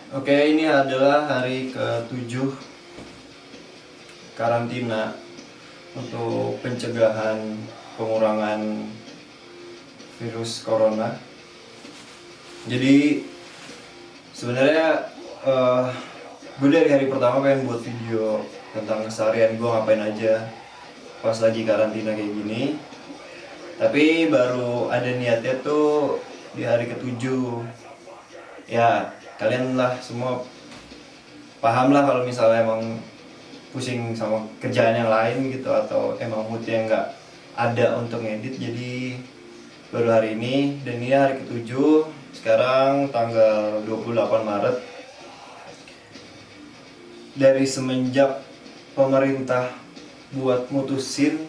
Oke, ini adalah hari ke-7 karantina untuk pencegahan pengurangan virus corona. Jadi sebenarnya eh gue dari hari pertama pengen buat video tentang keseharian gue ngapain aja pas lagi karantina kayak gini. Tapi baru ada niatnya tuh di hari ke-7. Ya, kalian lah semua paham lah kalau misalnya emang pusing sama kerjaan yang lain gitu, atau emang moodnya nggak ada untuk ngedit. Jadi baru hari ini, dan ini hari ke-7, sekarang tanggal 28 Maret. Dari semenjak pemerintah buat mutusin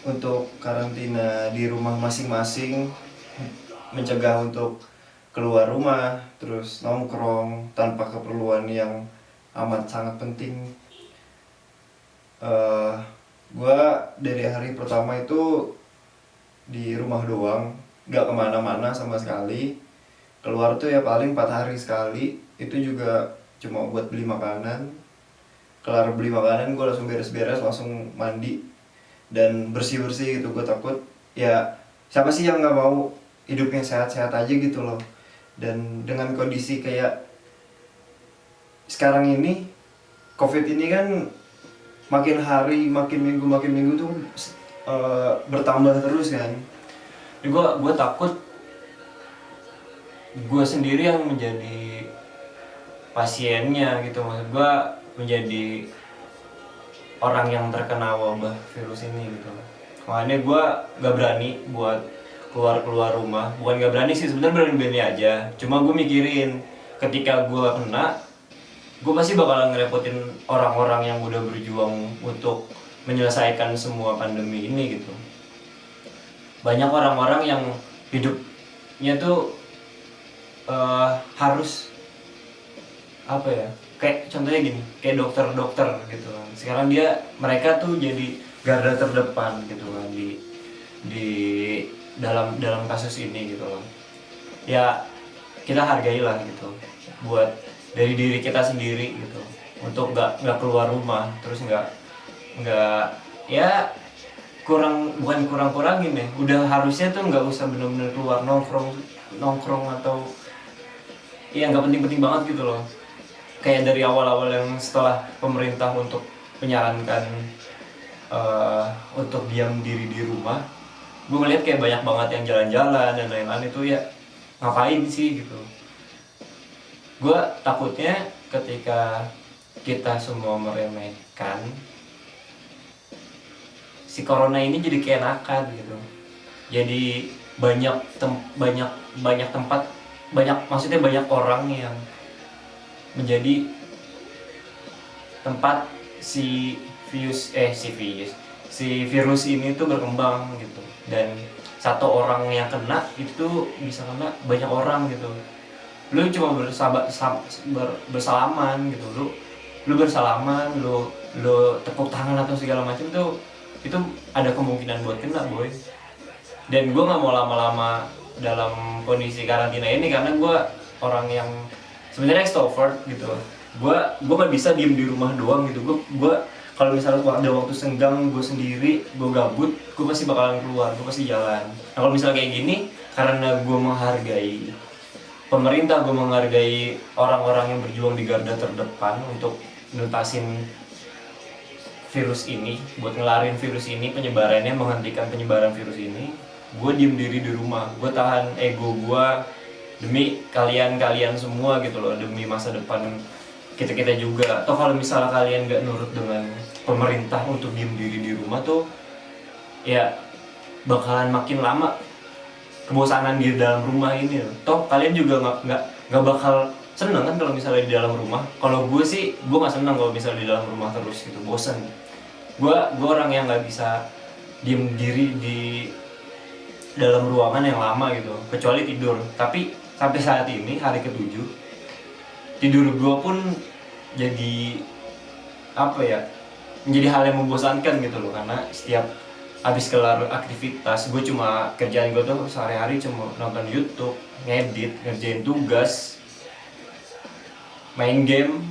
untuk karantina di rumah masing-masing, mencegah untuk keluar rumah, terus nongkrong tanpa keperluan yang amat sangat penting. Gue dari hari pertama itu di rumah doang, gak kemana-mana sama sekali. Keluar tuh ya paling 4 hari sekali, itu juga cuma buat beli makanan. Kelar beli makanan gue langsung beres-beres, langsung mandi dan bersih-bersih gitu. Gue takut, ya siapa sih yang gak mau hidupnya sehat-sehat aja gitu loh. Dan dengan kondisi kayak sekarang ini, COVID ini kan makin hari, makin minggu tuh bertambah terus kan. Jadi gue takut gue sendiri yang menjadi pasiennya gitu, maksud gue menjadi orang yang terkena wabah virus ini gitu. Makanya gue gak berani buat keluar rumah. Bukan gak berani sih, sebenarnya berani aja. Cuma gue mikirin ketika gue kena, gue pasti bakalan ngerepotin orang-orang yang udah berjuang untuk menyelesaikan semua pandemi ini gitu. Banyak orang-orang yang hidupnya tuh harus apa ya, kayak contohnya gini, kayak dokter-dokter gitu kan. Sekarang mereka tuh jadi garda terdepan gitu kan di dalam kasus ini gitu loh. Ya kita hargailah gitu, buat dari diri kita sendiri gitu, untuk nggak keluar rumah, terus nggak ya bukan kurangin ya, udah harusnya tuh nggak usah benar-benar keluar nongkrong atau ya nggak penting-penting banget gitu loh. Kayak dari awal-awal yang setelah pemerintah untuk menyarankan untuk diam diri di rumah, gue ngeliat kayak banyak banget yang jalan-jalan dan lain-lain. Itu ya ngapain sih gitu. Gue takutnya ketika kita semua meremehkan, si corona ini jadi keenakan gitu. Jadi banyak tempat, maksudnya banyak orang yang menjadi tempat si virus ini tuh berkembang gitu. Dan satu orang yang kena itu tuh bisa kena banyak orang gitu. Lu cuma bersalaman gitu, lu bersalaman, lu tepuk tangan atau segala macam tuh, itu ada kemungkinan buat kena, boy. Dan gue nggak mau lama-lama dalam kondisi karantina ini, karena gue orang yang sebenarnya extrovert gitu. Gue nggak bisa diem di rumah doang gitu. Gue kalau misalnya ada waktu senggang, gue sendiri, gue gabut, gue pasti bakalan keluar, gue pasti jalan. Nah kalau misalnya kayak gini, karena gue menghargai pemerintah, gue menghargai orang-orang yang berjuang di garda terdepan untuk nuntasin virus ini, buat ngelarin virus ini, penyebarannya, menghentikan penyebaran virus ini, gue diem diri di rumah. Gue tahan ego gue demi kalian semua gitu loh, demi masa depan kita juga. Atau kalau misalnya kalian gak nurut dengan pemerintah untuk diem diri di rumah tuh, ya bakalan makin lama kebosanan di dalam rumah ini loh. Toh kalian juga nggak bakal seneng kan kalau misalnya di dalam rumah. Kalau gue sih, gue nggak seneng kalau misalnya di dalam rumah terus gitu, bosen. Gue orang yang nggak bisa diem diri di dalam ruangan yang lama gitu, kecuali tidur. Tapi sampai saat ini hari ke-7, tidur gue pun jadi apa ya, menjadi hal yang membosankan gitu loh. Karena setiap habis kelar aktivitas, gue cuma kerjaan gue tuh sehari-hari cuma nonton YouTube, ngedit, ngerjain tugas. main game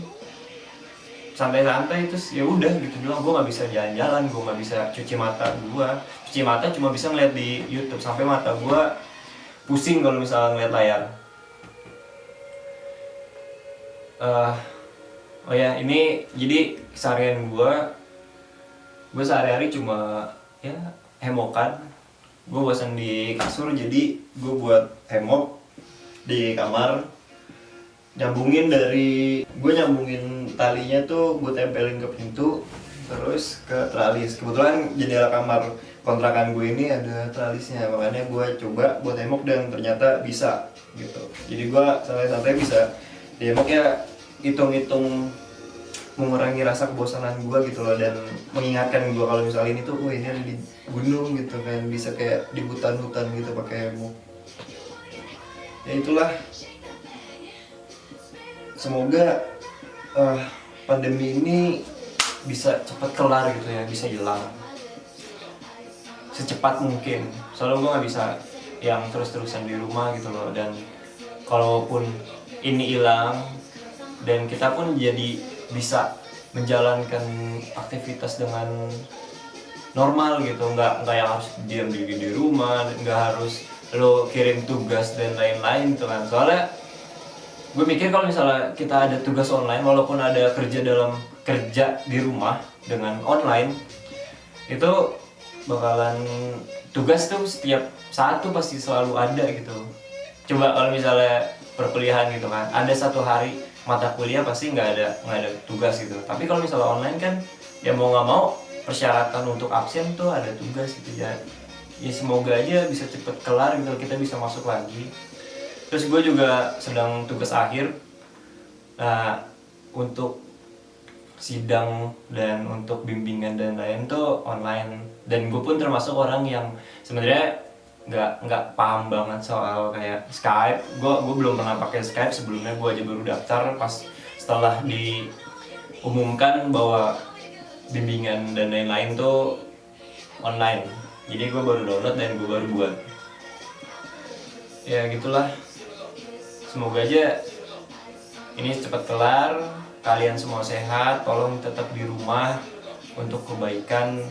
santai-santai, terus ya udah gitu doang. Gue nggak bisa jalan-jalan, gue nggak bisa cuci mata cuma bisa ngeliat di YouTube sampai mata gue pusing kalau misalnya ngeliat layar. Oh ya, ini jadi keseharian gue sehari-hari cuma ya hemokan. Gue bosan di kasur, jadi gue buat hemok di kamar, nyambungin talinya tuh gue tempelin ke pintu terus ke tralis. Kebetulan jendela kamar kontrakan gue ini ada tralisnya, makanya gue coba buat hemok dan ternyata bisa gitu. Jadi gue santai-santai bisa di hemok ya, hitung-hitung mengurangi rasa kebosanan gue gitu loh, dan mengingatkan gue kalau misalnya ini tuh ini ada di gunung gitu kan, bisa kayak di hutan-hutan gitu pakai hemok. Ya itulah, semoga pandemi ini bisa cepat kelar gitu ya, bisa hilang secepat mungkin. Soalnya gue nggak bisa yang terus-terusan di rumah gitu loh, dan kalaupun ini hilang dan kita pun jadi bisa menjalankan aktivitas dengan normal gitu, nggak yang harus diam di rumah, nggak harus lo kirim tugas dan lain-lain tuh kan. Soalnya gue mikir kalau misalnya kita ada tugas online, walaupun ada kerja di rumah dengan online, itu bakalan tugas tuh setiap saat tuh pasti selalu ada gitu. Coba kalau misalnya perkuliahan gitu kan, ada satu hari mata kuliah pasti nggak ada tugas gitu. Tapi kalau misalnya online kan, ya mau nggak mau persyaratan untuk absen tuh ada tugas gitu ya. Ya semoga aja bisa cepet kelar gitu, kita bisa masuk lagi. Terus gue juga sedang tugas akhir. Nah, untuk sidang dan untuk bimbingan dan lain tuh online. Dan gue pun termasuk orang yang sebenarnya nggak paham banget soal kayak Skype. Gue belum pernah pakai Skype sebelumnya. Gue aja baru daftar pas setelah diumumkan bahwa bimbingan dan lain-lain tuh online. Jadi gue baru download dan gue baru buat. Ya gitulah. Semoga aja ini cepat kelar, kalian semua sehat, tolong tetap di rumah untuk kebaikan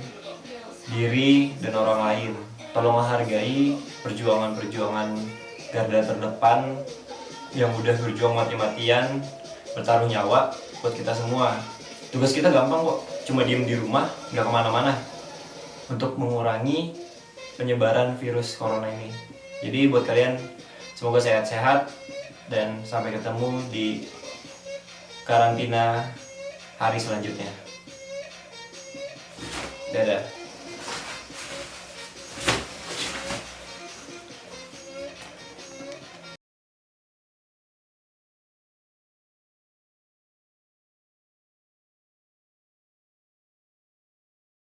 diri dan orang lain. Tolong hargai perjuangan-perjuangan garda terdepan yang udah berjuang mati-matian, bertaruh nyawa buat kita semua. Tugas kita gampang kok, cuma diem di rumah, nggak kemana-mana, untuk mengurangi penyebaran virus corona ini. Jadi buat kalian semoga sehat-sehat dan sampai ketemu di karantina hari selanjutnya. Dadah.